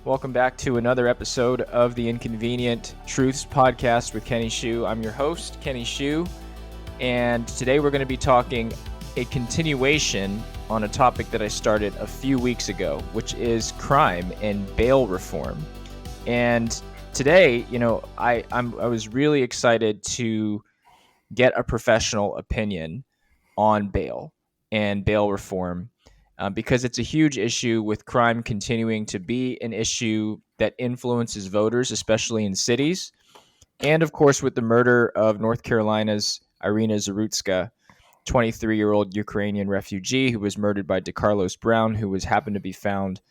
Welcome back to another episode of the Inconvenient Truths podcast with Kenny Hsu. I'm your host, Kenny Hsu, and today we're going to be talking a continuation on a topic that I started a few weeks ago, which is crime and bail reform. And today, I was really excited to get a professional opinion on bail and bail reform. Because it's a huge issue with crime continuing to be an issue that influences voters, especially in cities. And of course, with the murder of North Carolina's Iryna Zarutska, 23-year-old Ukrainian refugee who was murdered by DeCarlos Brown, who happened to be found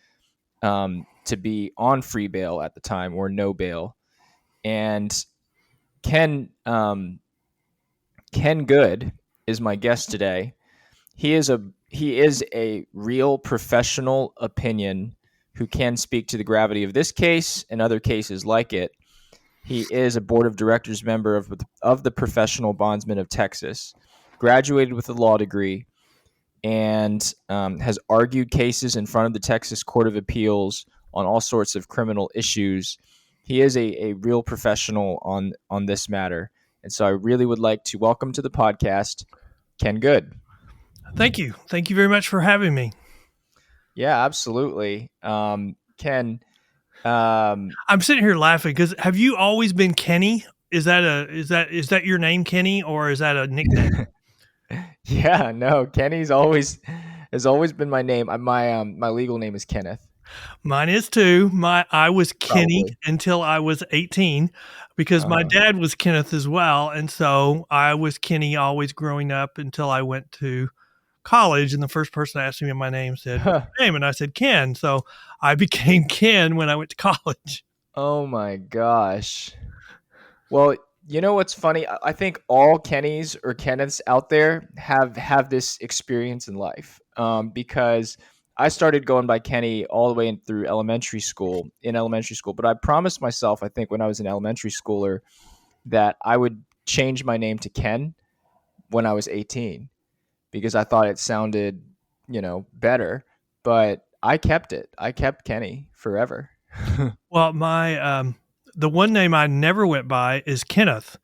to be on free bail at the time or no bail. And Ken Good is my guest today. He is a real professional opinion who can speak to the gravity of this case and other cases like it. He is a board of directors member of the Professional Bondsmen of Texas, graduated with a law degree, and has argued cases in front of the Texas Court of Appeals on all sorts of criminal issues. He is a real professional on this matter. And so I really would like to welcome to the podcast Ken Good. Thank you. Thank you very much for having me. Yeah, absolutely. Ken, I'm sitting here laughing because have you always been Kenny? Is that your name, Kenny, or is that a nickname? Yeah, no, Kenny's has always been my name. My legal name is Kenneth. Mine is too. I was Kenny Probably. until I was 18 because my dad was Kenneth as well, and so I was Kenny always growing up until I went to college, and the first person that asked me my name said, "What's your name?" And I said Ken. So I became Ken when I went to college. Oh my gosh. Well, you know what's funny? I think all Kennys or Kenneths out there have this experience in life. Because I started going by Kenny all the way in through elementary school, but I promised myself, I think when I was an elementary schooler, that I would change my name to Ken when I was 18 because I thought it sounded, better, but I kept it. I kept Kenny forever. Well, the one name I never went by is Kenneth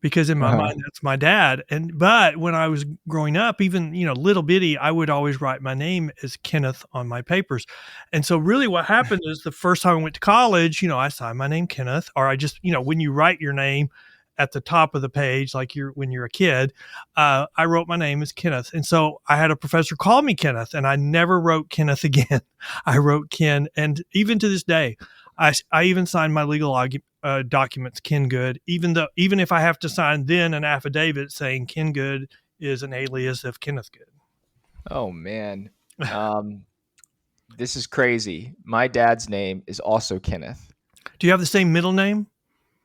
because in my mind that's my dad. But when I was growing up, even little bitty, I would always write my name as Kenneth on my papers. And so really what happened is the first time I went to college, I signed my name Kenneth, or I just, when you write your name at the top of the page, like when you're a kid, I wrote my name as Kenneth. And so I had a professor call me Kenneth, and I never wrote Kenneth again. I wrote Ken. And even to this day, I even signed my legal documents Ken Good, even if I have to sign then an affidavit saying Ken Good is an alias of Kenneth Good. Oh man. This is crazy. My dad's name is also Kenneth. Do you have the same middle name?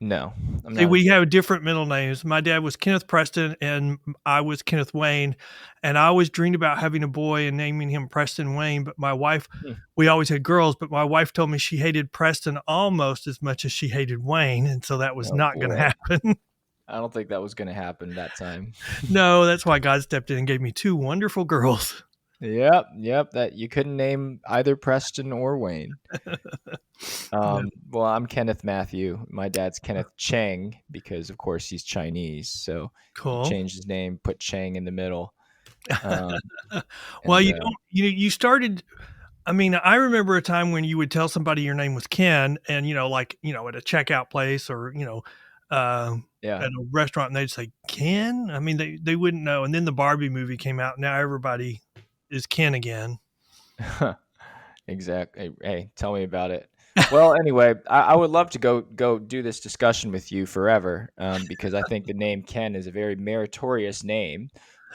No, I'm See, not. we have different middle names. My dad was Kenneth Preston and I was Kenneth Wayne. And I always dreamed about having a boy and naming him Preston Wayne. But my wife, we always had girls, but my wife told me she hated Preston almost as much as she hated Wayne. And so that was not going to happen. I don't think that was going to happen that time. No, that's why God stepped in and gave me two wonderful girls. Yep. That you couldn't name either Preston or Wayne. Well, I'm Kenneth Matthew. My dad's Kenneth Chang because, of course, he's Chinese. So cool. He changed his name, put Chang in the middle. Well, you started. I mean, I remember a time when you would tell somebody your name was Ken, and at a checkout place or at a restaurant, and they'd say Ken. I mean, they wouldn't know. And then the Barbie movie came out. Now everybody is Ken again. Exactly. Hey, tell me about it. Well, anyway, I would love to go do this discussion with you forever because I think the name Ken is a very meritorious name,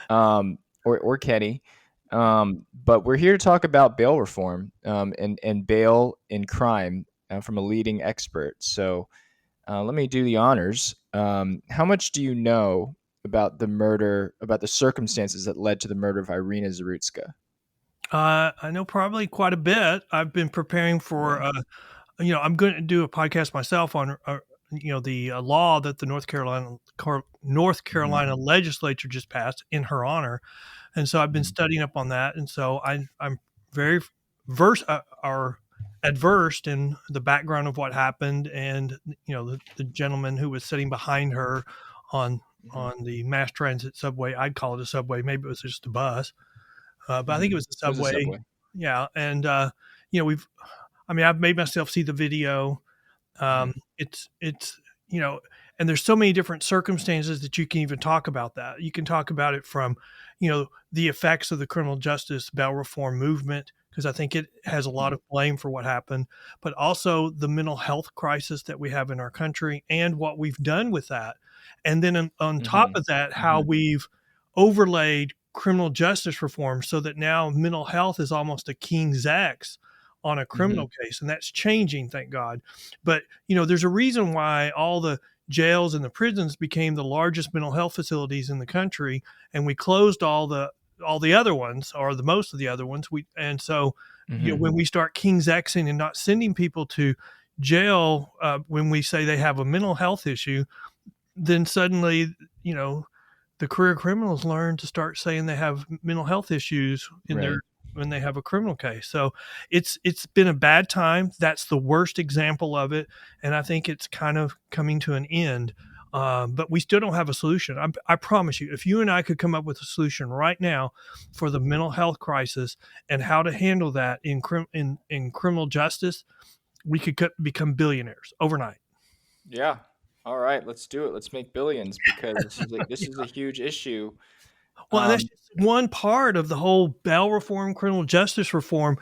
or Kenny. But we're here to talk about bail reform and bail in crime from a leading expert. So let me do the honors. How much do you know about the circumstances that led to the murder of Iryna Zarutska? I know probably quite a bit. I've been preparing for, I'm going to do a podcast myself on, the law that the North Carolina legislature just passed in her honor. And so I've been studying up on that. And so I'm very versed, or adverse in the background of what happened, and the gentleman who was sitting behind her on Hmm. the mass transit subway. I'd call it a subway. Maybe it was just a bus, but I think it Hmm. was a It was a subway. subway. Yeah, and we've. I mean, I've made myself see the video. Hmm. It's and there's so many different circumstances that you can even talk about that. You can talk about it from, the effects of the criminal justice bail reform movement, because I think it has a lot of blame for what happened, but also the mental health crisis that we have in our country and what we've done with that. And then on top Hmm. of that, how Hmm. we've overlaid criminal justice reform so that now mental health is almost a king's X on a Hmm. criminal case. And that's changing, thank God. But there's a reason why all the jails and the prisons became the largest mental health facilities in the country, and we closed all the other ones, or the most of the other ones. So Hmm. when we start King's Xing and not sending people to jail when we say they have a mental health issue, then suddenly the career criminals learn to start saying they have mental health issues in their Right. when they have a criminal case. So it's been a bad time. That's the worst example of it, and I think it's kind of coming to an end. But we still don't have a solution. I promise you, if you and I could come up with a solution right now for the mental health crisis and how to handle that in criminal justice, we could become billionaires overnight. Yeah. All right, let's do it. Let's make billions because this is a huge issue. Well, and that's Um, just one part of the whole bail reform, criminal justice reform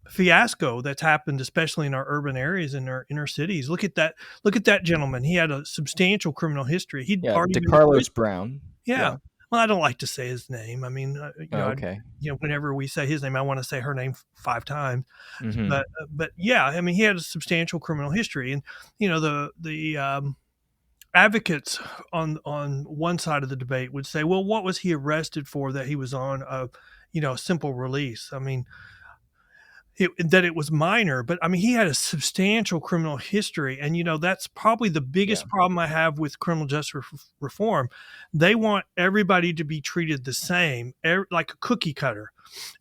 fiasco that's happened, especially in our urban areas, in our inner cities. Look at that! Look at that gentleman. He had a substantial criminal history. He'd yeah, already been to prison. DeCarlos Brown. Yeah. Yeah. Well, I don't like to say his name. I mean, Oh, okay. whenever we say his name, I want to say her name 5 times. Hmm. But yeah, I mean, he had a substantial criminal history, and the advocates on one side of the debate would say, well, what was he arrested for that he was on a simple release? I mean, that it was minor, but I mean, he had a substantial criminal history, and that's probably the Yeah. biggest problem I have with criminal justice reform. They want everybody to be treated the same, like a cookie cutter.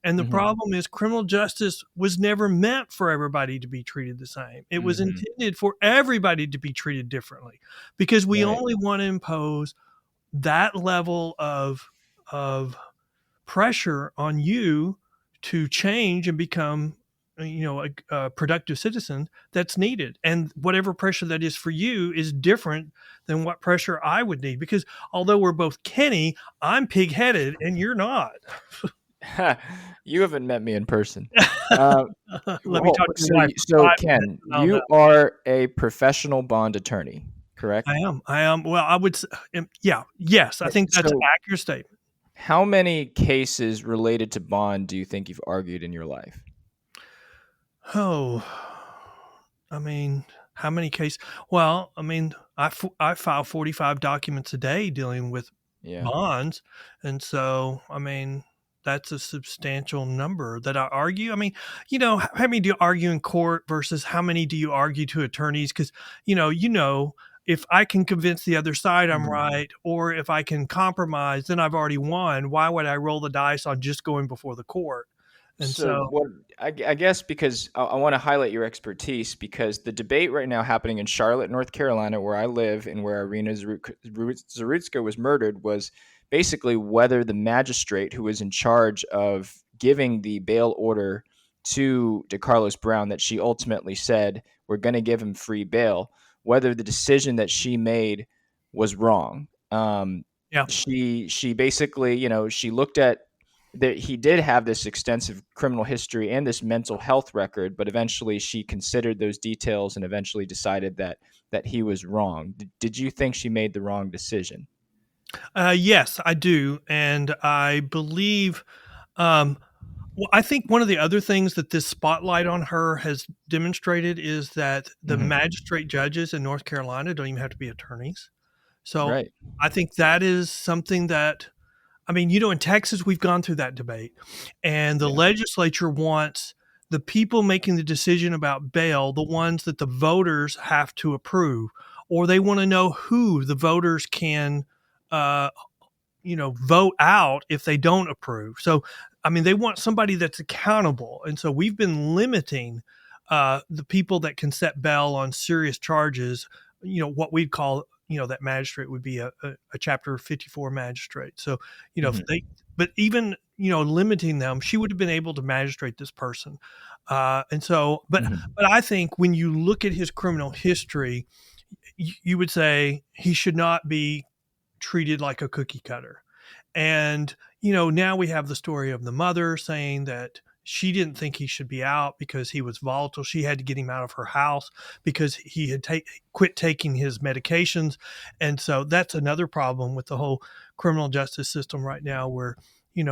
And the Hmm. problem is criminal justice was never meant for everybody to be treated the same. It was Hmm. intended for everybody to be treated differently, because we Right. only want to impose that level of pressure on you to change and become a productive citizen that's needed, and whatever pressure that is for you is different than what pressure I would need, because although we're both Kenny, I'm pig-headed and you're not. You haven't met me in person. Uh, Let me well, talk to your wife for so 5 minutes Ken, and I'll know. you are a professional bond attorney, correct? I am. Well, I would yeah, yes, I think that's an So, accurate statement. how many cases related to bond do you think you've argued in your life? Oh, I mean, how many cases? Well, I mean, I file 45 documents a day dealing with Yeah. bonds, and so, I mean, that's a substantial number that I argue. I mean, how many do you argue in court versus how many do you argue to attorneys? Because if I can convince the other side I'm Mhm. right, or if I can compromise, then I've already won. Why would I roll the dice on just going before the court? And So so, what I guess because I want to highlight your expertise because the debate right now happening in Charlotte, North Carolina, where I live and where Zarutska was murdered, was basically whether the magistrate who was in charge of giving the bail order to DeCarlos Brown that she ultimately said we're going to give him free bail, whether the decision that she made was wrong. yeah. She basically, she looked at that he did have this extensive criminal history and this mental health record, but eventually she considered those details and eventually decided that he was wrong. Did you think she made the wrong decision? Yes, I do, and I believe. Um, well, I think one of the other things that this spotlight on her has demonstrated is that the Hmm. magistrate judges in North Carolina don't even have to be attorneys. So Right. I think that is something that, I mean, in Texas, we've gone through that debate, and the Yeah. legislature wants the people making the decision about bail, the ones that the voters have to approve, or they want to know who the voters can uh, vote out if they don't approve. So, I mean, they want somebody that's accountable. And so we've been limiting the people that can set bail on serious charges, what we'd call, that magistrate would be a Chapter 54 magistrate. So, if Mhm. they, but even, limiting them, she would have been able to magistrate this person. And so, Mhm. but I think when you look at his criminal history, you would say he should not be treated like a cookie cutter. And, now we have the story of the mother saying that she didn't think he should be out because he was volatile. She had to get him out of her house because he had quit taking his medications. And so that's another problem with the whole criminal justice system right now, where,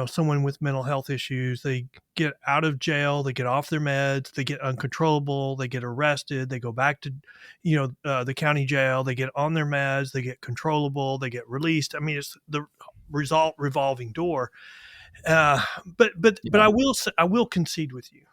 someone with mental health issues, they get out of jail, they get off their meds, they get uncontrollable, they get arrested, they go back to, the county jail, they get on their meds, they get controllable, they get released. I mean, it's the result revolving door. But Yeah. I will concede with you.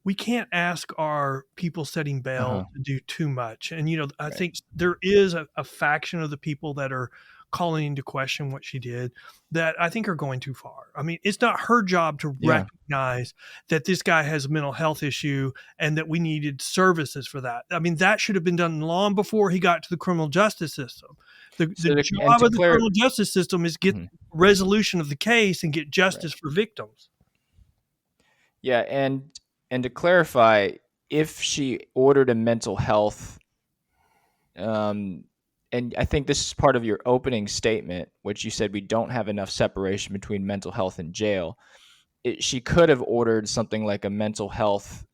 We can't ask our people setting bail Uh-huh. to do too much. And, I Right. think there is a faction of the people that are calling into question what she did that I think are going too far. I mean, it's not her job to Yeah. recognize that this guy has a mental health issue and that we needed services for that. I mean, that should have been done long before he got to the criminal justice system. The So job to of the clear. criminal justice system is get Mhm. resolution of the case and get Right. justice for victims. Yeah, and to clarify, if she ordered a mental health, um, and I think this is part of your opening statement, which you said we don't have enough separation between mental health and jail. She could have ordered something like a mental health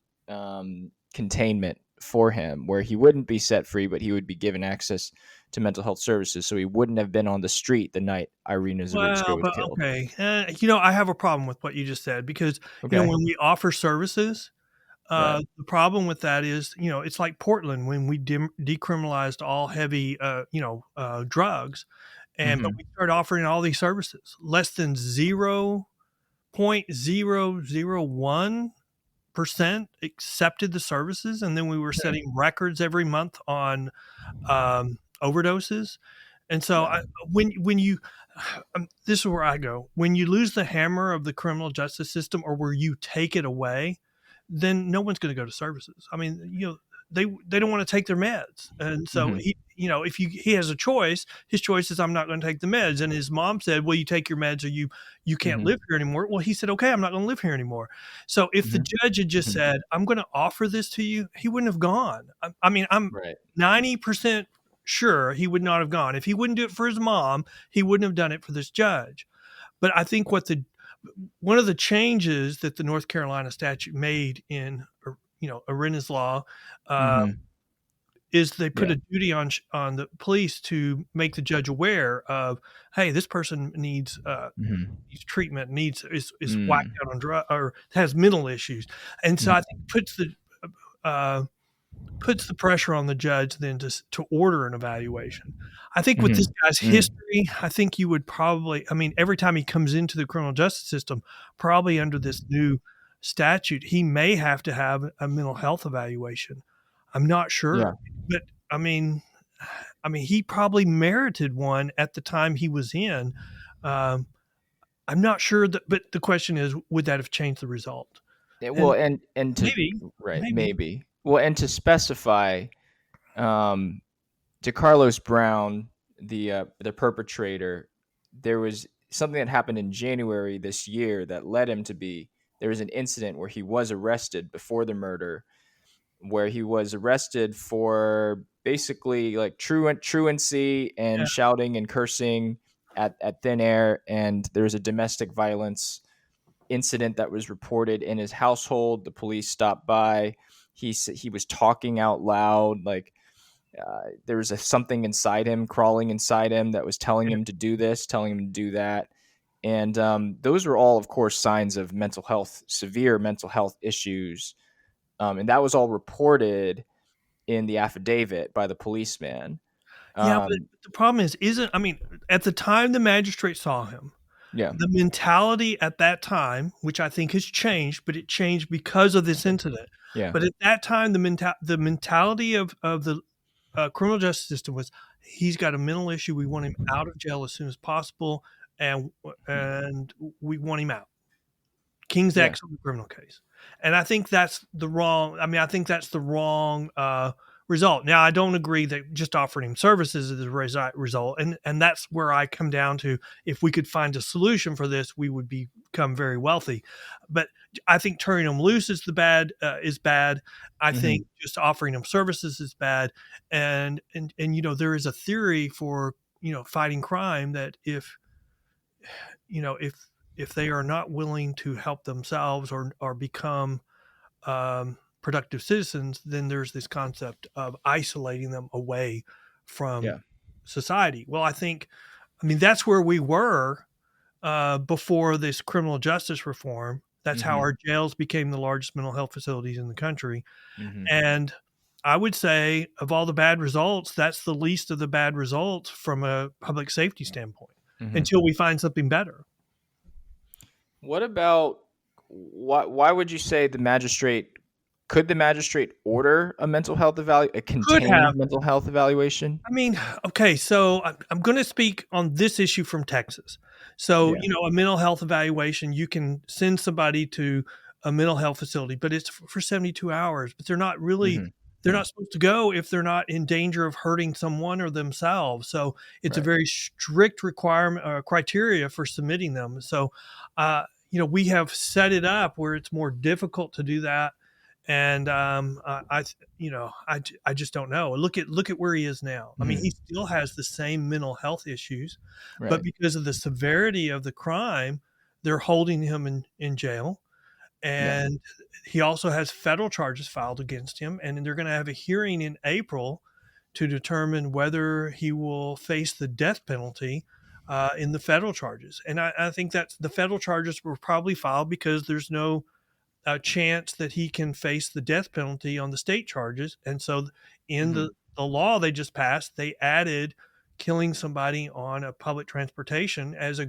containment for him, where he wouldn't be set free, but he would be given access to mental health services, so he wouldn't have been on the street the night Iryna Zarutska Well, was but killed. okay. I have a problem with what you just said because, Okay. when we offer services, Right. the problem with that is, it's like Portland when we decriminalized all heavy, drugs, but Hmm. we started offering all these services. Less than 0.0001% accepted the services, and then we were setting records every month on overdoses. And so Yeah. when you this is where I go. When you lose the hammer of the criminal justice system, or where you take it away, then no one's going to go to services. I mean, they don't want to take their meds, and so Hmm. if he has a choice, his choice is I'm not going to take the meds. And his mom said, "Well, you take your meds, or you can't live Hmm. here anymore." Well, he said, "Okay, I'm not going to live here anymore." So if the Hmm. judge had just Hmm. said, "I'm going to offer this to you," he wouldn't have gone. I mean, I'm Right. 90% sure he would not have gone. If he wouldn't do it for his mom, he wouldn't have done it for this judge. But I think one of the changes that the North Carolina statute made in, Iryna's law, uh, Hmm. is they put Yeah. a duty on the police to make the judge aware of, hey, this person Hmm. needs treatment, is whacked Mm. out on drug or has mental issues, and so I Mhm. think uh, puts the pressure on the judge then to order an evaluation. I think with this Mhm. guy's Mm. history, I think you would probably, I mean, every time he comes into the criminal justice system, probably under this new statute, he may have to have a mental health evaluation. I'm not Yeah. sure, but he probably merited one at the time he was in. Um, I'm not sure that, but the question is, would that have changed the result? Yeah, well, And and to maybe, right, maybe, maybe. Well, and to specify, um, to Carlos Brown, the perpetrator, there was something that happened in January this year that led him to be. There was an incident where he was arrested before the murder, where he was arrested for basically like truancy yeah, and shouting and cursing at thin air, and there was a domestic violence incident that was reported in his household. The police stopped by. He was talking out loud, like there was something inside him, crawling inside him, that was telling yeah. him to do this, telling him to do that. And those were all, of course, signs of mental health, severe mental health issues. And that was all reported in the affidavit by the policeman. Yeah, but Um, the problem is, isn't I mean, at the time the magistrate saw him, yeah, the mentality at that time, which I think has changed, but it changed because of this incident. yeah. But at that time, the mentality of the criminal justice system was, he's got a mental issue. We want him out of jail as soon as possible, and Hmm. and we want him out. King's Yeah. X on the criminal case. And I think that's the wrong. I mean, I think that's the wrong result. Now, I don't agree that just offering him services is the result, and that's where I come down to. If we could find a solution for this, we would become very wealthy. But I think turning him loose is bad. I think just offering him services is bad. And there is a theory for fighting crime that if they are not willing to help themselves or become productive citizens, then there's this concept of isolating them away from Yeah. society. Well, I mean, that's where we were before this criminal justice reform. That's how our jails became the largest mental health facilities in the country. And I would say, of all the bad results, that's the least of the bad results from a public safety standpoint until we find something better. What about why would you say could the magistrate order a a Could have. contained mental health evaluation? I mean, okay, so I'm going to speak on this issue from Texas. So, Yeah. a mental health evaluation, you can send somebody to a mental health facility, but it's for 72 hours. But they're not supposed to go if they're not in danger of hurting someone or themselves. So it's a Right. very strict requirement criteria for submitting them. So, we have set it up where it's more difficult to do that. And I just don't know. Look at where he is now. I mean, he still has the same mental health issues, but Right. because of the severity of the crime, they're holding him in jail. Yeah. And he also has federal charges filed against him, and they're going to have a hearing in April to determine whether he will face the death penalty in the federal charges. And I think that the federal charges were probably filed because there's no a chance that he can face the death penalty on the state charges. And so in the law they just passed, they added killing somebody on a public transportation as a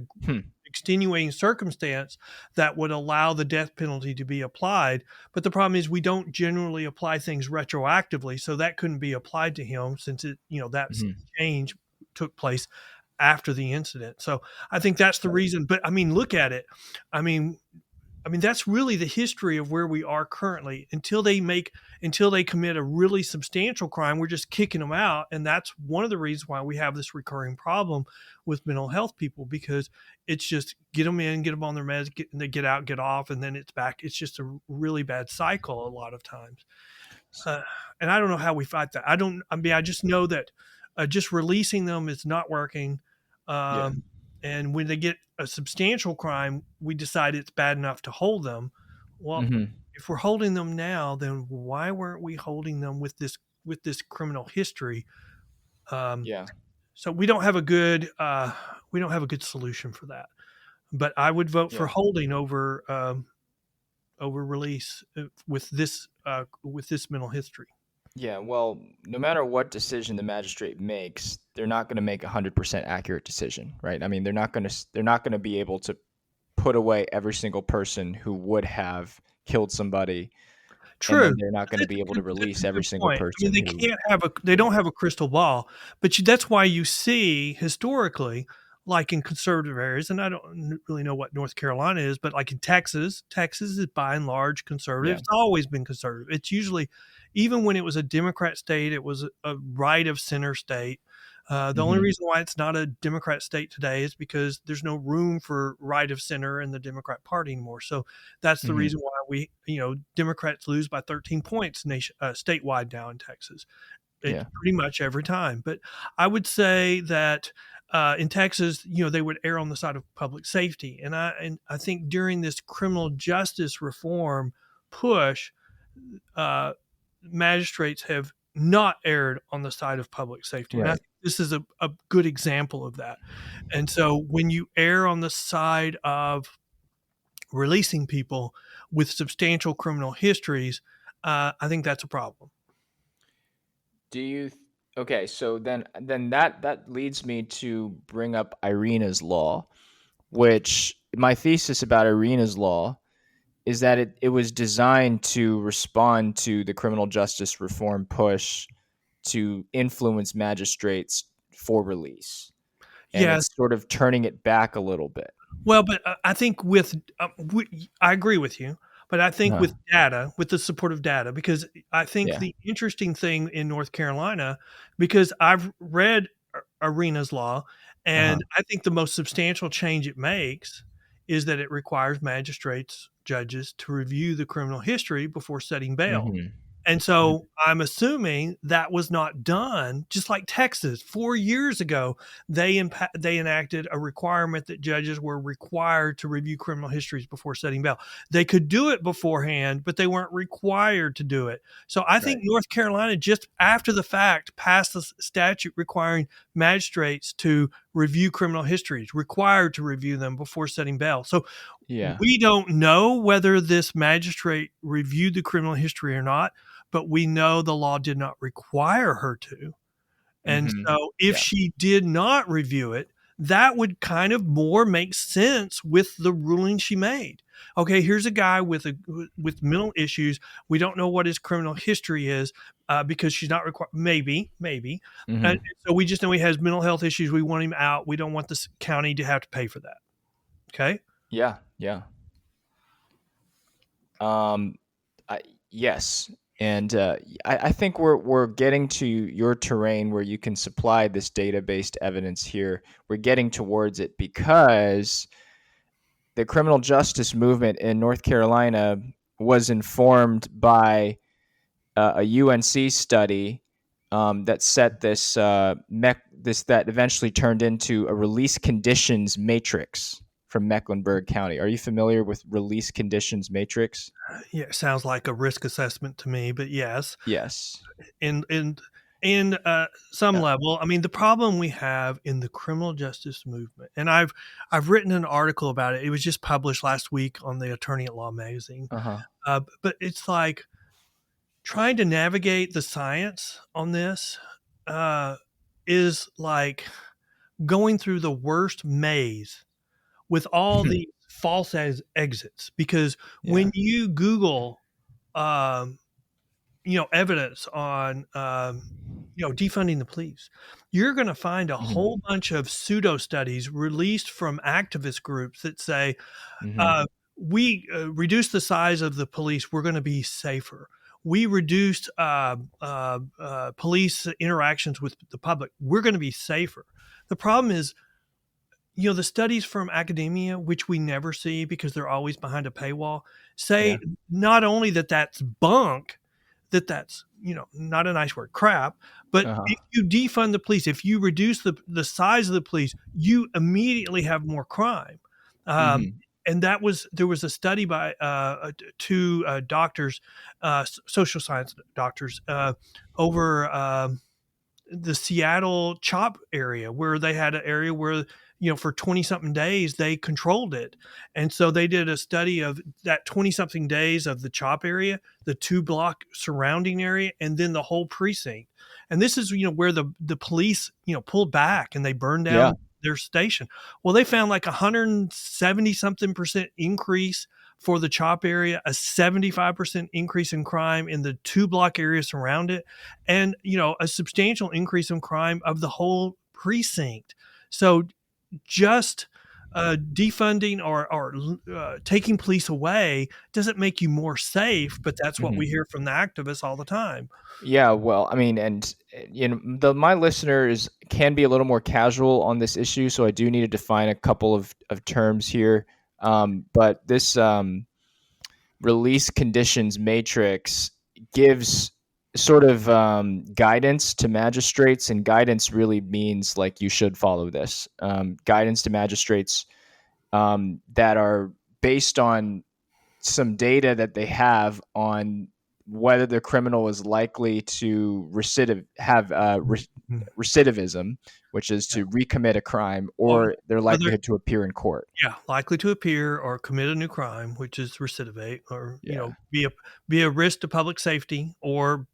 extenuating circumstance that would allow the death penalty to be applied. But the problem is we don't generally apply things retroactively, so that couldn't be applied to him since that change took place after the incident. So I think that's the reason. But I mean, look at it. I mean, that's really the history of where we are currently. Until they commit a really substantial crime, we're just kicking them out, and that's one of the reasons why we have this recurring problem with mental health people, because it's just get them in, get them on their meds, they get out, get off, and then it's back. It's just a really bad cycle a lot of times, and I don't know how we fight that. I just know that just releasing them is not working. Yeah. And when they get a substantial crime, we decide it's bad enough to hold them. Well, if we're holding them now, then why weren't we holding them with this criminal history? Yeah. So we don't have a good solution for that. But I would vote for Yeah. holding over release with this mental history. Yeah, well, no matter what decision the magistrate makes, they're not going to make 100% accurate decision, right? I mean, they're not going to be able to put away every single person who would have killed somebody. True. And then they're not going to be able to release every single person. I mean, they don't have a crystal ball, but that's why you see historically, like in conservative areas, and I don't really know what North Carolina is, but like in Texas is by and large conservative. Yeah. It's always been conservative. It's usually, even when it was a Democrat state, it was a right of center state. The only reason why it's not a Democrat state today is because there's no room for right of center in the Democrat Party anymore. So that's the reason why Democrats lose by 13 points statewide now in Texas. Pretty much every time. But I would say that in Texas, they would err on the side of public safety. And I think during this criminal justice reform push, magistrates have not erred on the side of public safety. Right. And I think this is a good example of that. And so when you err on the side of releasing people with substantial criminal histories, I think that's a problem. Okay, so then that leads me to bring up Iryna's law, which my thesis about Iryna's law is that it was designed to respond to the criminal justice reform push to influence magistrates for release. And Yes. it's sort of turning it back a little bit. Well, but I think I agree with you, but I think Uh, with data, with the support of data, because I think yeah. the interesting thing in North Carolina, because I've read Arena's law, Uh-huh. and I think the most substantial change it makes is that it requires magistrates, judges to review the criminal history before setting bail. Mhm. And Mhm. so I'm assuming that was not done, just like Texas 4 years ago. They enacted a requirement that judges were required to review criminal histories before setting bail. They could do it beforehand, but they weren't required to do it. So I think Right. North Carolina, just after the fact, passed a statute requiring magistrates to review criminal histories, required to review them before setting bail. So Yeah. we don't know whether this magistrate reviewed the criminal history or not, but we know the law did not require her to. And Mhm. so if Yeah. she did not review it, that would kind of more make sense with the ruling she made. Okay, here's a guy with mental issues. We don't know what his criminal history is because she's not required. Maybe. And Mhm. so we just know he has mental health issues. We want him out. We don't want this county to have to pay for that. Okay. Yeah. Yeah. Um, I, yes, and I think we're getting to your terrain where you can supply this data-based evidence here. We're getting towards it because the criminal justice movement in North Carolina was informed by a UNC study that set this that eventually turned into a release conditions matrix from Mecklenburg County. Are you familiar with release conditions matrix? Yeah, it sounds like a risk assessment to me, but yes, Yes. in some Yeah. level, I mean, the problem we have in the criminal justice movement, and I've written an article about it. It was just published last week on the Attorney at Law magazine. Uh-huh. But it's like trying to navigate the science on this uh, is like going through the worst maze with all the false exits. Because Yeah. when you Google um, evidence on, defunding the police, you're going to find a Mhm. whole bunch of pseudo studies released from activist groups that say, Mhm. uh, we reduced the size of the police, we're going to be safer. We reduced police interactions with the public, we're going to be safer. The problem is, the studies from academia, which we never see because they're always behind a paywall, Yeah. say not only that that's bunk, that's not a nice word, crap, but Uh-huh. if you defund the police, if you reduce the size of the police, you immediately have more crime. um, Mhm. and there was a study by two doctors, social science doctors, over the Seattle CHOP area, where they had an area where, for 20 something days they controlled it. And so they did a study of that 20 something days of the CHOP area, the 2 block surrounding area, and then the whole precinct. And this is, where the police, pulled back and they burned Yeah. down their station. Well, they found like 170 something percent increase for the CHOP area, a 75% increase in crime in the 2 block areas around it, and a substantial increase in crime of the whole precinct. So just defunding or taking police away doesn't make you more safe, but that's what we Mhm. hear from the activists all the time. Yeah, well, I mean, and my listeners can be a little more casual on this issue, so I do need to define a couple of terms here. But this release conditions matrix gives sort of guidance to magistrates, and guidance really means like you should follow this. Guidance to magistrates that are based on some data that they have on whether the criminal is likely to Mhm. recidivism, which is Yeah. to recommit a crime, Or or their whether, likelihood to appear in court. yeah, likely to appear or commit a new crime, which is recidivate, or Yeah. be a risk to public safety, or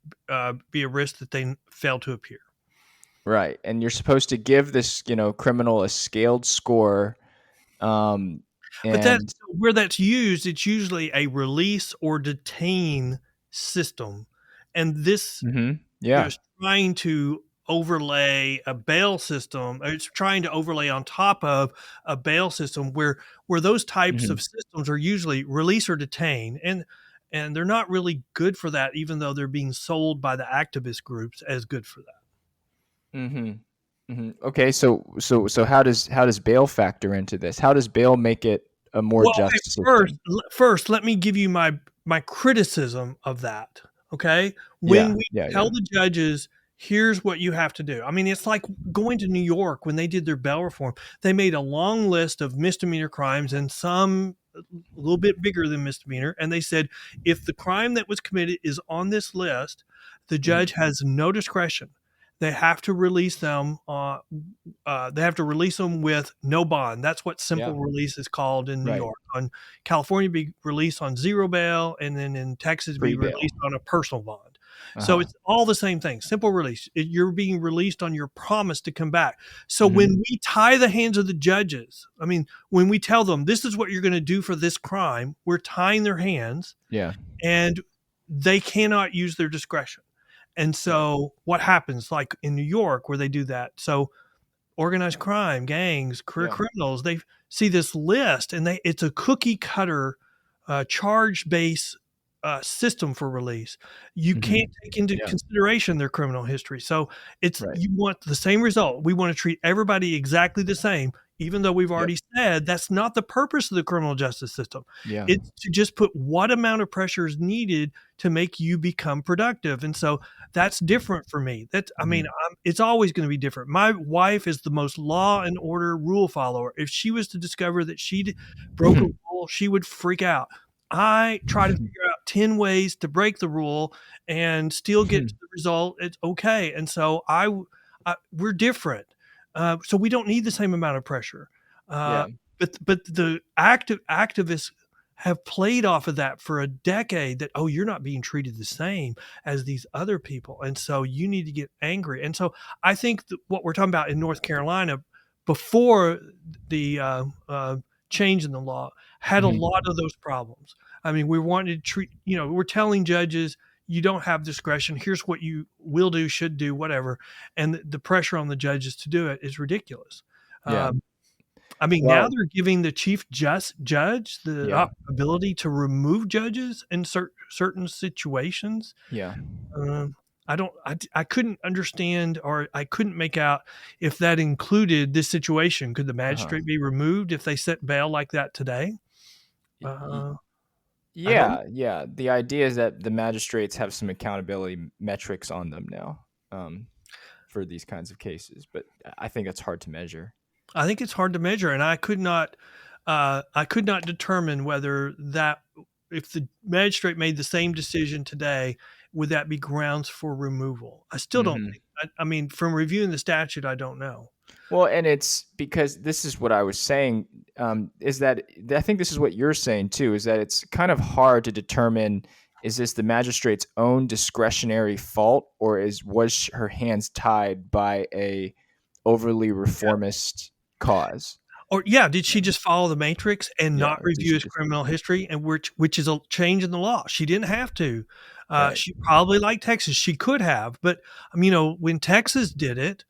be a risk that they fail to appear. Right. And you're supposed to give this, criminal a scaled score. Um, But that's and where that's used, it's usually a release or detain system, and this Mhm. Yeah. is trying to overlay a bail system. It's trying to overlay on top of a bail system where those types Hmm. of systems are usually release or detain, and they're not really good for that, even though they're being sold by the activist groups as good for that. Hmm. Hmm. Okay, so how does bail factor into this? How does bail make it a more Well, okay, just system? first, let me give you my criticism of that. Okay, when Yeah, we yeah, tell yeah. the judges, here's what you have to do. I mean, it's like going to New York when they did their bail reform. They made a long list of misdemeanor crimes and some a little bit bigger than misdemeanor, and they said if the crime that was committed is on this list, the Hmm. judge has no discretion. They have to release them. They have to release them with no bond. That's what Yeah, simple release is called in New right. York. On California, be released on zero bail, and then in Texas, be Free bail. released on a personal bond. So Uh-huh. it's all the same thing. Simple release. You're being released on your promise to come back. So Hmm. when we tie the hands of the judges, I mean, when we tell them this is what you're going to do for this crime, we're tying their hands, Yeah, and they cannot use their discretion. And right. so what happens, like in New York, where they do that? So organized crime, gangs, career Yeah. criminals, they see this list and it's a cookie cutter charge based system for release. You Hmm. can't take into Yeah, consideration their criminal history. So it's right. you want the same result. We want to treat everybody exactly the same, even though we've Yep. already said that's not the purpose of the criminal justice system. Yeah. It's to just put what amount of pressure is needed to make you become productive. And so that's different for me. That's I mean, Hmm. it's always going to be different. My wife is the most law and order rule follower. If she was to discover that she broke a rule, she would freak out. I try to figure out 10 ways to break the rule and still get to the result. It's okay. And so we're different. So we don't need the same amount of pressure. Uh, Yeah. but the activists have played off of that for a decade that, oh, you're not being treated the same as these other people. And so you need to get angry. And so I think that what we're talking about in North Carolina before the change in the law had a Hmm. lot of those problems. I mean, we wanted to treat, we're telling judges, you don't have discretion. Here's what you will do, should do, whatever. And the pressure on the judges to do it is ridiculous. Yeah. Um, I mean, now Well, they're giving the chief judge the yeah. ability to remove judges in certain situations. Yeah. Um, I couldn't understand, or I couldn't make out if that included this situation. Could the Uh-huh. magistrate be removed if they set bail like that today? Y- y- Uh, I don't. Yeah, yeah. The idea is that the magistrates have some accountability metrics on them now, for these kinds of cases, but I think it's hard to measure. I think it's hard to measure, and I could not determine whether that if the magistrate made the same decision today, would that be grounds for removal? I still don't Hmm. think. I mean, from reviewing the statute, I don't know. Well, and it's because this is what I was saying, is that I think this is what you're saying too, is that it's kind of hard to determine, is this the magistrate's own discretionary fault, or was her hands tied by a overly Yeah. reformist cause? Or yeah, did she Um, just follow the matrix and yeah, not or did review she his just criminal history, and which is a change in the law? She didn't have to. right? She probably, like Texas, she could have, but when Texas did it,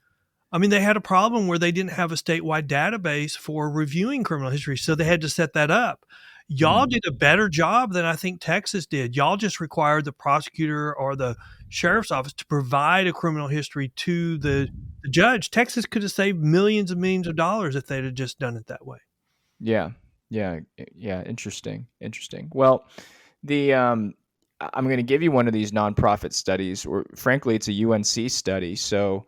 I mean, they had a problem where they didn't have a statewide database for reviewing criminal history, so they had to set that up. Y'all Mhm. did a better job than I think Texas did. Y'all just required the prosecutor or the sheriff's office to provide a criminal history to the judge. Texas could have saved millions of dollars if they'd have just done it that way. Yeah, yeah, yeah. Interesting, interesting. Well, I'm going to give you one of these nonprofit studies, or frankly, it's a UNC study, so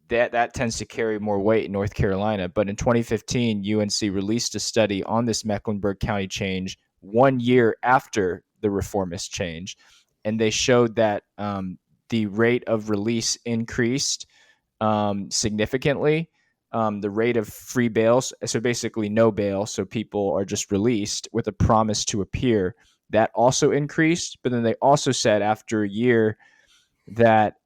that tends to carry more weight in North Carolina. But in 2015, UNC released a study on this Mecklenburg County change 1 year after the reformist change, and they showed that the rate of release increased significantly. The rate of free bails, so basically no bail, so people are just released with a promise to appear, that also increased. But then they also said after a year that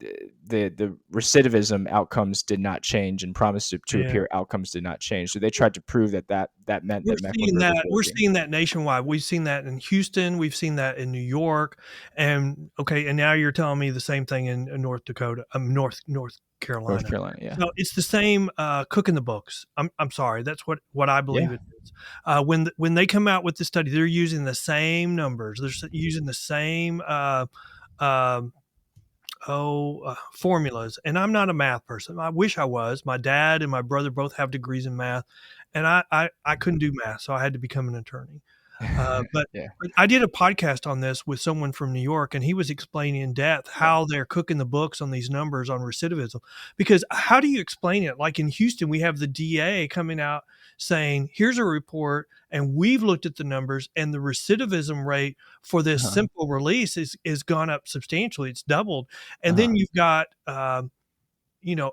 the recidivism outcomes did not change, and promise to Yeah. appear outcomes did not change. So they tried to prove that meant We're that seeing Mecklenburg was that we're working. seeing that nationwide. We've seen that in Houston, we've seen that in New York, and okay, and now you're telling me the same thing in North Dakota, North North Carolina. Carolina, yeah. So it's the same cooking the books. I'm sorry, that's what I believe Yeah. it is. When they come out with the study, they're using the same numbers. They're using the same um, formulas. And I'm not a math person. I wish I was. My dad and my brother both have degrees in math, and I couldn't do math, so I had to become an attorney. But Yeah. I did a podcast on this with someone from New York, and he was explaining in depth how they're cooking the books on these numbers on recidivism. Because how do you explain it? Like in Houston, we have the DA coming out saying, "Here's a report, and we've looked at the numbers, and the recidivism rate for this Uh-huh. simple release is gone up substantially. It's doubled." And Uh-huh. then you've got you know,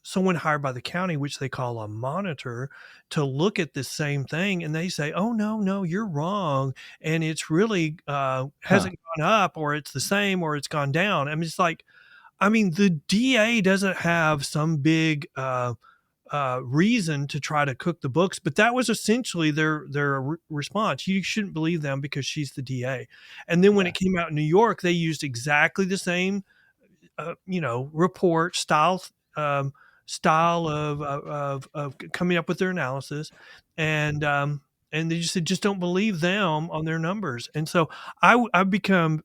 someone hired by the county, which they call a monitor, to look at the same thing, and they say, "Oh no, no, you're wrong, and it's really Huh. hasn't gone up, or it's the same, or it's gone down." I mean, it's like, I mean, the DA doesn't have some big reason to try to cook the books, but that was essentially their response. You shouldn't believe them because she's the DA. And then when Yeah. it came out in New York, they used exactly the same report um, style of coming up with their analysis, and and they just said just don't believe them on their numbers. And so I have become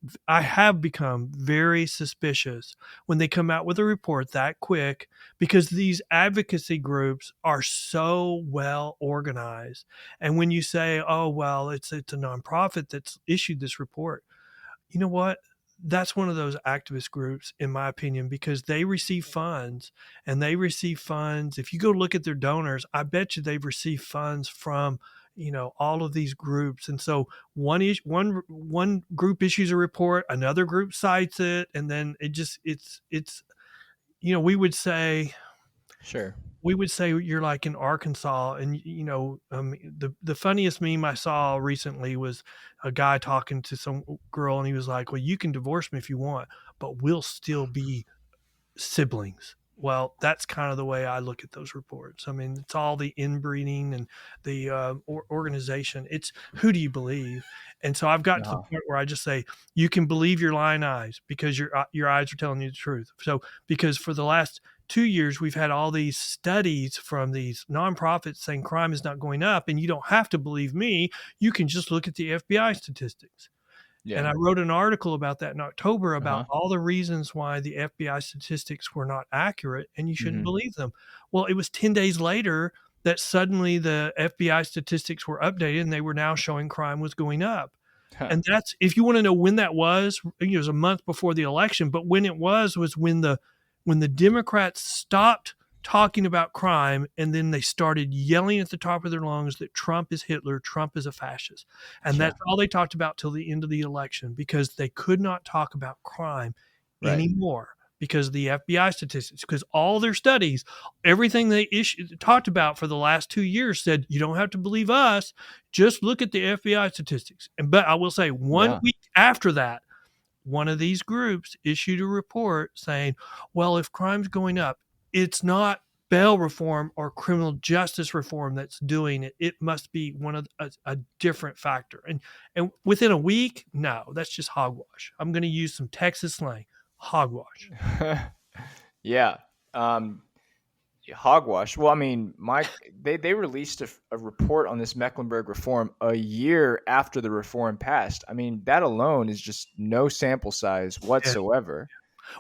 very suspicious when they come out with a report that quick, because these advocacy groups are so well organized. And when you say, oh well, it's a nonprofit that's issued this report, you know what? That's one of those activist groups, in my opinion, because they receive funds, and they receive funds. If you go look at their donors, I bet you they've received funds from, all of these groups. And so one group issues a report, another group cites it, and then it's we would say Sure. you're like in Arkansas, and the funniest meme I saw recently was a guy talking to some girl, and he was like, "Well, you can divorce me if you want, but we'll still be siblings." Well, that's kind of the way I look at those reports. I mean, it's all the inbreeding and the organization. It's who do you believe? And so I've got to the Uh-huh. point where I just say, you can believe your lying eyes because your eyes are telling you the truth. So because for the last 2 years, we've had all these studies from these nonprofits saying crime is not going up, and you don't have to believe me. You can just look at the FBI statistics. And Yeah. I wrote an article about that in October about Uh-huh. all the reasons why the FBI statistics were not accurate and you shouldn't Mhm. believe them. Well, it was 10 days later that suddenly the FBI statistics were updated, and they were now showing crime was going up. Huh. And that's, if you want to know when that was, it was a month before the election, but when it was when the Democrats stopped talking about crime, and then they started yelling at the top of their lungs that Trump is Hitler, Trump is a fascist. And Yeah. that's all they talked about till the end of the election, because they could not talk about crime Right. anymore because of the FBI statistics, because all their studies, everything they talked about for the last 2 years said, you don't have to believe us, just look at the FBI statistics. But I will say, one Yeah. week after that, one of these groups issued a report saying, well, if crime's going up, it's not bail reform or criminal justice reform that's doing it. It must be one of a different factor. And within a week, no, that's just hogwash. I'm going to use some Texas slang, hogwash. Yeah. Um, Hogwash. Well, I mean, they released a report on this Mecklenburg reform a year after the reform passed. I mean, that alone is just no sample size Yeah. whatsoever.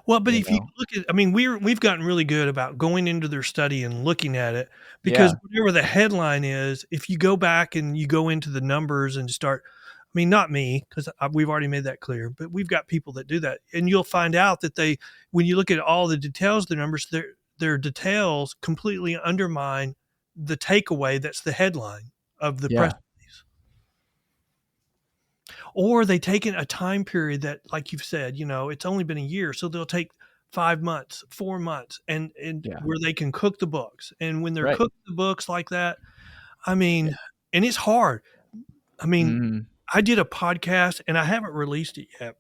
Well, but You if you know? look at, I mean, we've gotten really good about going into their study and looking at it, because Yeah. whatever the headline is, if you go back and you go into the numbers and start, I mean, not me, because we've already made that clear, but we've got people that do that, and you'll find out that when you look at all the details of the numbers, their details completely undermine the takeaway that's the headline of the press Yeah. release. Or they take in a time period that, like you've said, it's only been a year, so they'll take 5 months, 4 months, and Yeah. where they can cook the books. And when they're Right. cooking the books like that, I mean, and it's hard. I mean, Mhm. I did a podcast, and I haven't released it yet,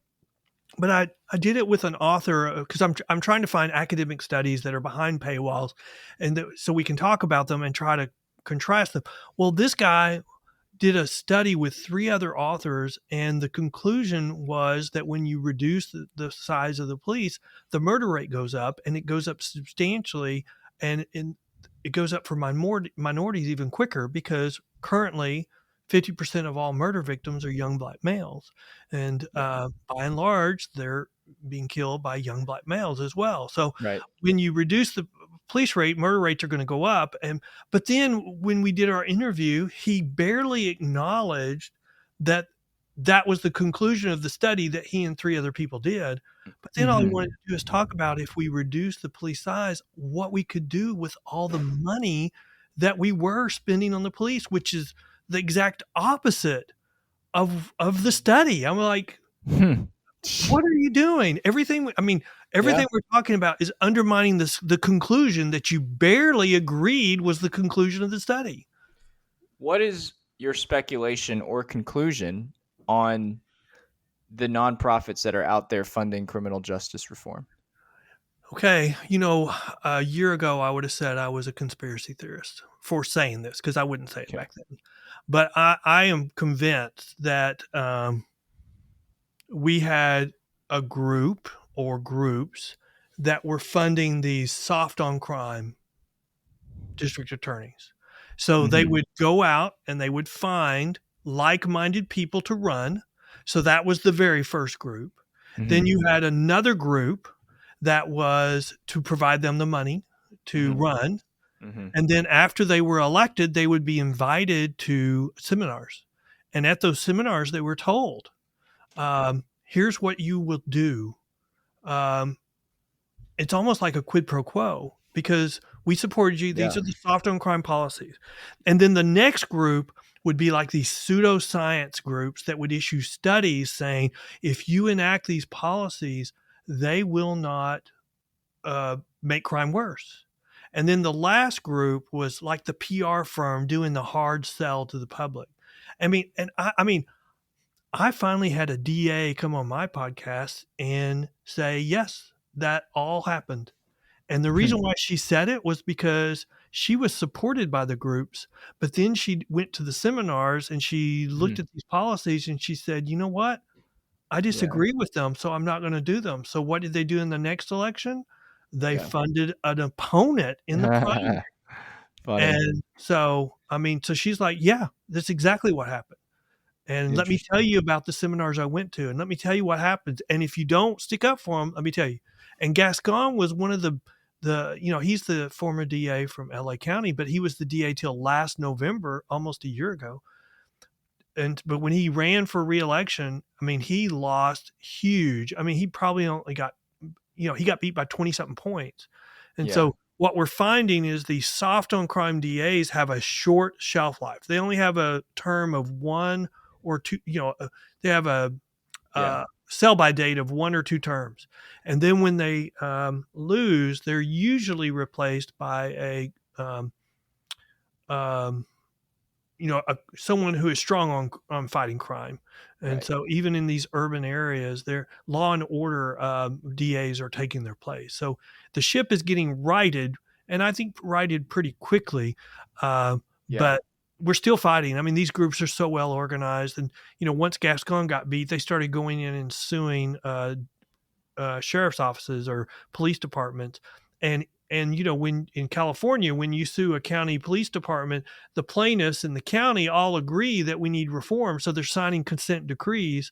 but I did it with an author because I'm trying to find academic studies that are behind paywalls, and so we can talk about them and try to contrast them. Well, this guy did a study with three other authors, and the conclusion was that when you reduce the size of the police, the murder rate goes up, and it goes up substantially, and it goes up for minorities even quicker because currently 50% of all murder victims are young black males, and Yeah. by and large, they're being killed by young black males as well. So Right. when you reduce the police rate, murder rates are going to go up, and but then when we did our interview, he barely acknowledged that that was the conclusion of the study that he and three other people did. But then all he Hmm. wanted to do is talk about if we reduce the police size, what we could do with all the money that we were spending on the police, which is the exact opposite of the study. I'm like, Hmm. what are you doing? Yeah. Everything we're talking about is undermining the conclusion that you barely agreed was the conclusion of the study. What is your speculation or conclusion on the nonprofits that are out there funding criminal justice reform? Okay, a year ago I would have said I was a conspiracy theorist for saying this because I wouldn't say it Okay. back then. But I am convinced that we had a group or groups that were funding these soft on crime district attorneys. So they Hmm. would go out and they would find like minded people to run. So that was the very first group. Then Hmm. you had another group that was to provide them the money to Hmm. run. Hmm. And then after they were elected, they would be invited to seminars. And at those seminars, they were told, here's what you will do. Um, it's almost like a quid pro quo because we supported you. These Yeah. are the soft on crime policies. And then the next group would be like these pseudoscience groups that would issue studies saying if you enact these policies, they will not make crime worse. And then the last group was like the PR firm doing the hard sell to the public. I finally had a DA come on my podcast and say, yes, that all happened. And the reason why she said it was because she was supported by the groups, but then she went to the seminars and she looked Mhm. at these policies and she said, you know what? I Yeah. disagree with them, so I'm not going to do them. So what did they do in the next election? They Yeah. funded an opponent in the primary. Funny. And so, so she's like, yeah, that's exactly what happened. And let me tell Interesting. you about the seminars I went to, and let me tell you what happens. And if you don't stick up for them, let me tell you. And Gascon was one of he's the former DA from LA County, but he was the DA till last November, almost a year ago. But when he ran for reelection, he lost huge. He probably only got, he got beat by 20 something points. And Yeah. so what we're finding is the soft on crime DAs have a short shelf life. They only have a term of one or two, they have a Yeah. sell by date of one or two terms. And then when they lose, they're usually replaced by um, um, someone who is strong on fighting crime. And Right. so even in these urban areas, their law and order DAs are taking their place. So the ship is getting righted, and I think righted pretty quickly. Yeah. But we're still fighting. These groups are so well organized, and once Gascon got beat, they started going in and suing sheriff's offices or police departments. And when in California, when you sue a county police department, the plaintiffs in the county all agree that we need reform, so they're signing consent decrees,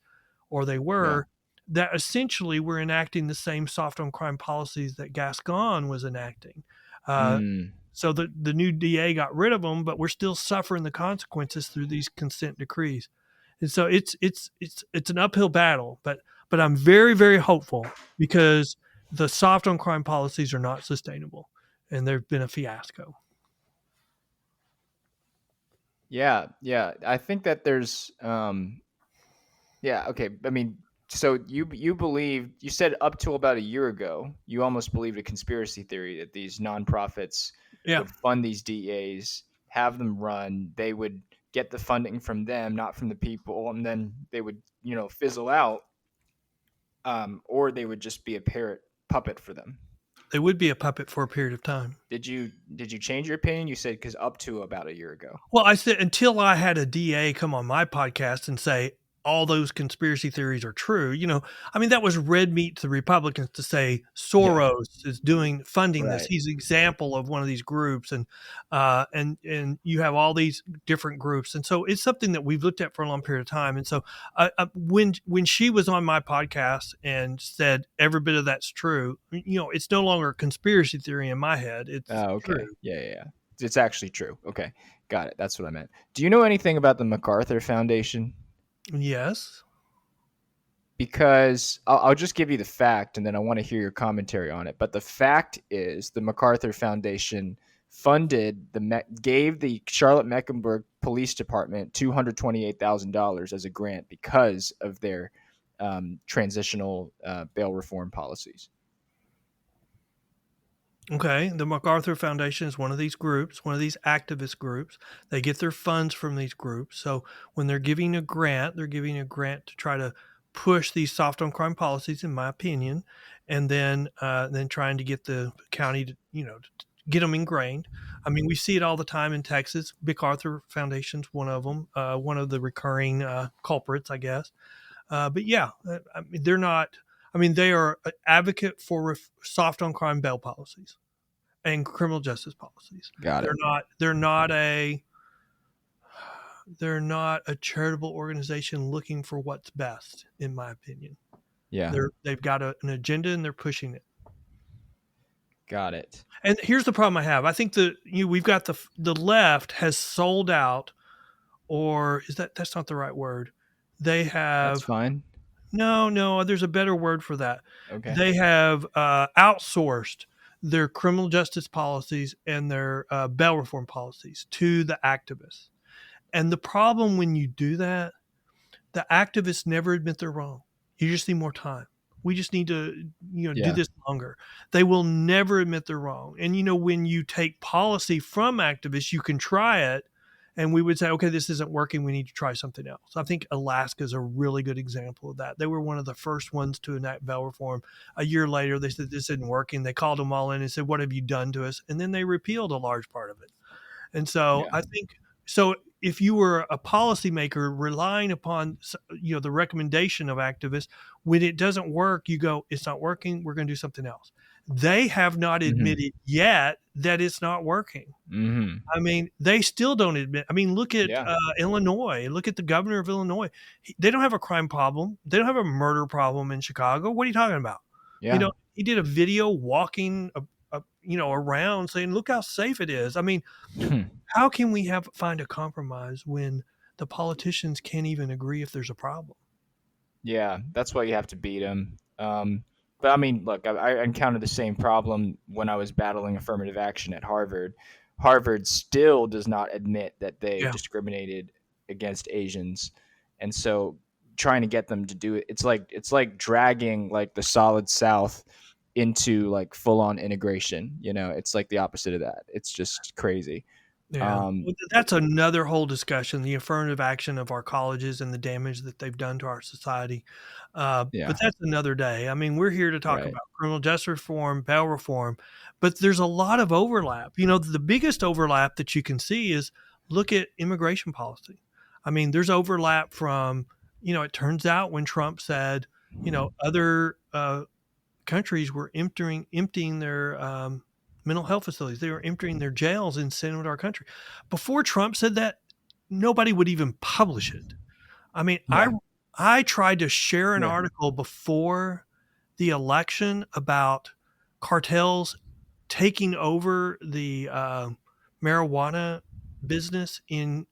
or they Yeah. were, that essentially we're enacting the same soft on crime policies that Gascon was enacting. uh, Mm. so the new DA got rid of them, but we're still suffering the consequences through these consent decrees. And so it's an uphill battle, but I'm very, very hopeful because the soft on crime policies are not sustainable and they've been a fiasco. Yeah. Yeah. I think that there's yeah, okay. So you believe you said up till about a year ago, you almost believed a conspiracy theory that these nonprofits Yeah. would fund these DAs, have them run, they would get the funding from them, not from the people, and then they would, fizzle out. or they would just be a parrot puppet for them. They would be a puppet for a period of time. Did you change your opinion? You said because up to about a year ago. Well, I said until I had a DA come on my podcast and say all those conspiracy theories are true. I mean, that was red meat to the Republicans to say Soros is funding this. Right. He's an example of one of these groups, and you have all these different groups, and so it's something that we've looked at for a long period of time. And so, when she was on my podcast and said every bit of that's true, it's no longer a conspiracy theory in my head. It's okay. true. Yeah. It's actually true. Okay, got it. That's what I meant. Do you know anything about the MacArthur Foundation? Yes. Because I'll just give you the fact, and then I want to hear your commentary on it. But the fact is, the MacArthur Foundation gave the Charlotte Mecklenburg Police Department $228,000 as a grant because of their transitional bail reform policies. Okay, the MacArthur Foundation is one of these groups, one of these activist groups. They get their funds from these groups. So when they're giving a grant, they're giving a grant to try to push these soft on crime policies, in my opinion, and then trying to get the county to, to get them ingrained. I mean, we see it all the time in Texas. MacArthur Foundation's one of them, one of the recurring culprits, I guess. But yeah, I mean, they're not. I mean, they are an advocate for soft on crime bail policies and criminal justice policies. Got it. They're not a charitable organization looking for what's best, in my opinion. Yeah. They've got an agenda and they're pushing it. Got it. And here's the problem I have. I think we've got the left has sold out, or that's not the right word. They have. That's fine. No, there's a better word for that. Okay. They have outsourced their criminal justice policies and their bail reform policies to the activists. And the problem when you do that, the activists never admit they're wrong. You just need more time. We just need to, do this longer. They will never admit they're wrong. And, when you take policy from activists, you can try it. And we would say, okay, this isn't working. We need to try something else. I think Alaska is a really good example of that. They were one of the first ones to enact bail reform. A year later, they said this isn't working. They called them all in and said, what have you done to us? And then they repealed a large part of it. And so I think, if you were a policymaker relying upon, the recommendation of activists, when it doesn't work, you go, it's not working. We're going to do something else. They have not admitted yet that it's not working. Mm-hmm. I mean, they still don't admit. I mean, look at Illinois. Look at the governor of Illinois. They don't have a crime problem. They don't have a murder problem in Chicago. What are you talking about? Yeah. He did a video walking, around saying, look how safe it is. I mean, how can we find a compromise when the politicians can't even agree if there's a problem? Yeah, that's why you have to beat them. But I mean, look, I encountered the same problem when I was battling affirmative action at Harvard. Harvard still does not admit that they discriminated against Asians, and so trying to get them to do it, it's like dragging like the Solid South into like full on integration. It's like the opposite of that. It's just crazy. Yeah, that's another whole discussion, the affirmative action of our colleges and the damage that they've done to our society. But that's another day. I mean, we're here to talk about criminal justice reform, bail reform, but there's a lot of overlap. The biggest overlap that you can see is look at immigration policy. I mean, there's overlap from, it turns out when Trump said, other countries were emptying their mental health facilities. They were emptying their jails and sending them to our country. Before Trump said that, nobody would even publish it. I mean, I tried to share an article before the election about cartels taking over the marijuana business in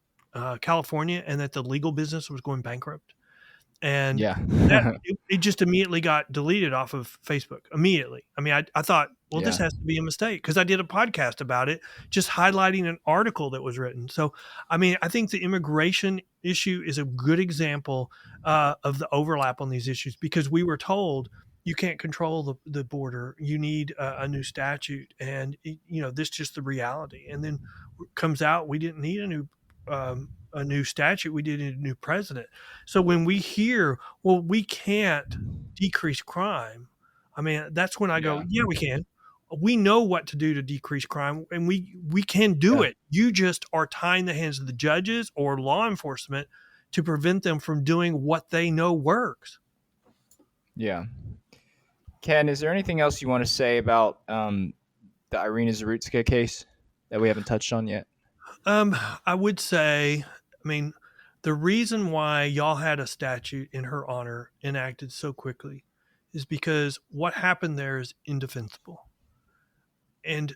California, and that the legal business was going bankrupt. And it just immediately got deleted off of Facebook immediately. I mean, I thought, well, this has to be a mistake, because I did a podcast about it, just highlighting an article that was written. So, I mean, I think the immigration issue is a good example of the overlap on these issues, because we were told you can't control the border. You need a new statute. And, this is just the reality. And then comes out we didn't need a new a new statute, we did a new president. So when we hear, well, we can't decrease crime, I mean, that's when I go, Yeah. yeah, we can. We know what to do to decrease crime, and we can do Yeah. it. You just are tying the hands of the judges or law enforcement to prevent them from doing what they know works. Yeah. Ken, is there anything else you want to say about the Iryna Zarutska case that we haven't touched on yet? I would say, I mean, the reason why y'all had a statute in her honor enacted so quickly is because what happened there is indefensible. And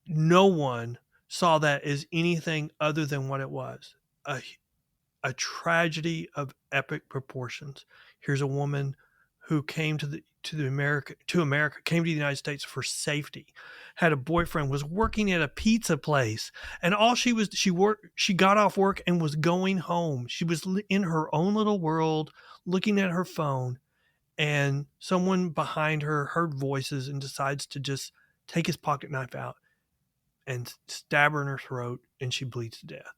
no one saw that as anything other than what it was, a, a tragedy of epic proportions. Here's a woman who came to America, came to the United States for safety, had a boyfriend, was working at a pizza place, and all she got off work and was going home. She was in her own little world, looking at her phone, and someone behind her heard voices and decides to just take his pocket knife out and stab her in her throat, and she bleeds to death.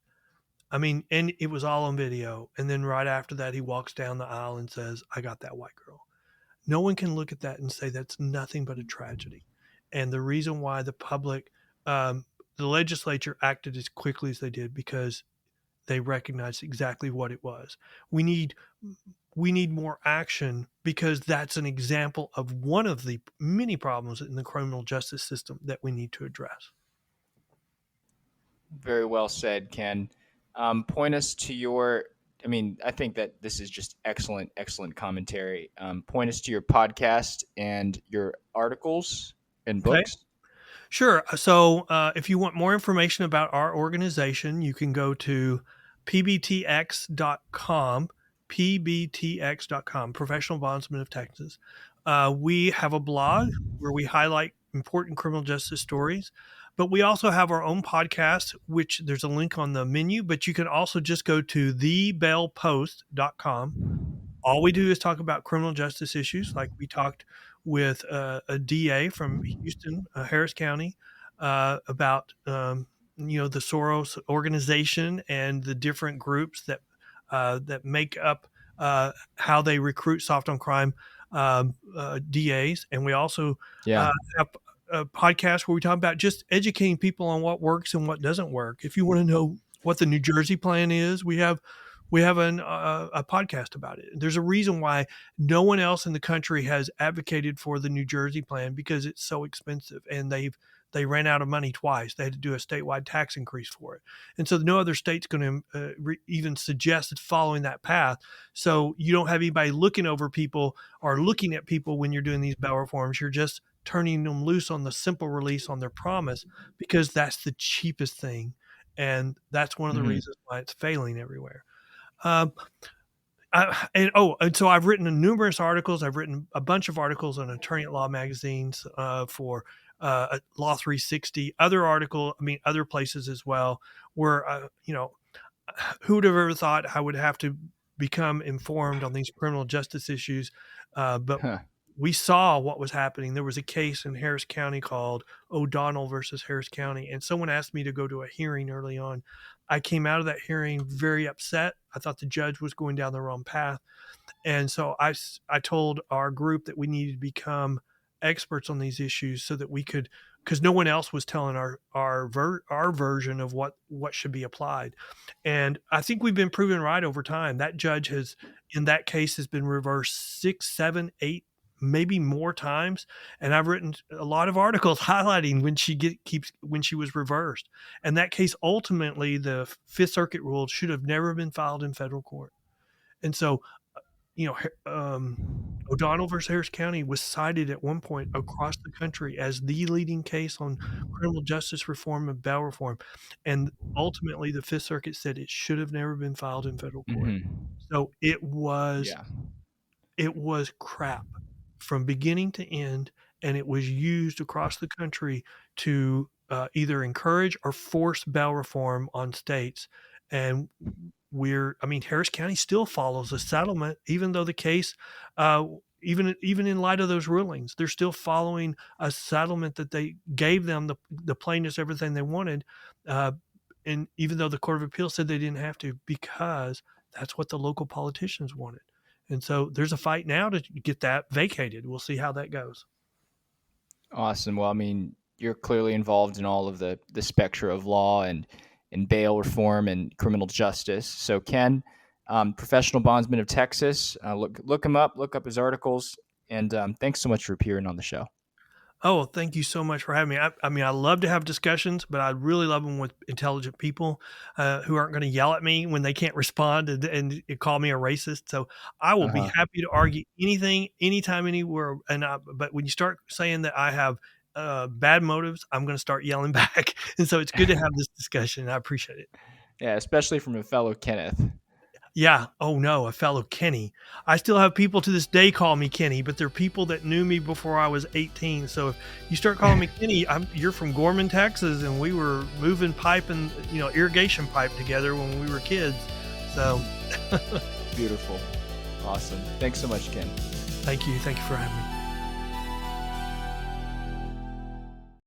I mean, and it was all on video. And then right after that, he walks down the aisle and says, I got that white girl. No one can look at that and say that's nothing but a tragedy. And the reason why the legislature acted as quickly as they did, because they recognized exactly what it was. We need we need more action, because that's an example of one of the many problems in the criminal justice system that we need to address. Very well said, Ken. Point us to your. I mean, I think that this is just excellent, excellent commentary. Point us to your podcast and your articles and Okay. books. Sure. So if you want more information about our organization, you can go to pbtx.com, pbtx.com, Professional Bondsmen of Texas. We have a blog where we highlight important criminal justice stories, but we also have our own podcast, which there's a link on the menu, but you can also just go to thebellpost.com. All we do is talk about criminal justice issues. Like we talked with a DA from Houston, Harris County, about the Soros organization and the different groups that make up how they recruit soft on crime DAs. And we also Yeah. have a podcast where we talk about just educating people on what works and what doesn't work. If you want to know what the New Jersey plan is, we have a podcast about it. There's a reason why no one else in the country has advocated for the New Jersey plan, because it's so expensive, and they ran out of money twice. They had to do a statewide tax increase for it, and so no other state's going to even suggest following that path. So you don't have anybody looking over people or looking at people when you're doing these bail reforms. You're just turning them loose on the simple release on their promise, because that's the cheapest thing, and that's one of the Mm-hmm. reasons why it's failing everywhere. Um, and so I've written numerous articles. I've written a bunch of articles on attorney at law magazines for Law 360. Other places as well. Where who would have ever thought I would have to become informed on these criminal justice issues? But Huh. we saw what was happening. There was a case in Harris County called O'Donnell versus Harris County, and someone asked me to go to a hearing early on. I came out of that hearing very upset. I thought the judge was going down the wrong path. And so I told our group that we needed to become experts on these issues, so that we could, because no one else was telling our version of what should be applied. And I think we've been proven right over time. That judge has, in that case, has been reversed 6, 7, 8, maybe more times. And I've written a lot of articles highlighting when she was reversed. And that case, ultimately, the Fifth Circuit ruled, should have never been filed in federal court. And so, you know, O'Donnell versus Harris County was cited at one point across the country as the leading case on criminal justice reform and bail reform. And ultimately, the Fifth Circuit said it should have never been filed in federal court. Mm-hmm. So Yeah. it was crap from beginning to end, and it was used across the country to either encourage or force bail reform on states. And Harris County still follows a settlement, even though the case, even in light of those rulings, they're still following a settlement that they gave them, the plaintiffs, everything they wanted, And even though the Court of Appeal said they didn't have to, because that's what the local politicians wanted. And so there's a fight now to get that vacated. We'll see how that goes. Awesome. Well, I mean, you're clearly involved in all of the spectra of law and bail reform and criminal justice. So Ken, professional bondsman of Texas, look him up, look up his articles, and thanks so much for appearing on the show. Oh, thank you so much for having me. I mean, I love to have discussions, but I really love them with intelligent people who aren't going to yell at me when they can't respond and call me a racist. So I will be happy to argue anything, anytime, anywhere. But when you start saying that I have bad motives, I'm going to start yelling back. And so it's good to have this discussion. I appreciate it. Yeah, especially from a fellow Kenneth. Yeah. Oh no, a fellow Kenny. I still have people to this day call me Kenny, but they're people that knew me before I was 18. So if you start calling me Kenny, you're from Gorman, Texas, and we were moving pipe and irrigation pipe together when we were kids. So beautiful. Awesome. Thanks so much, Ken. Thank you. Thank you for having me.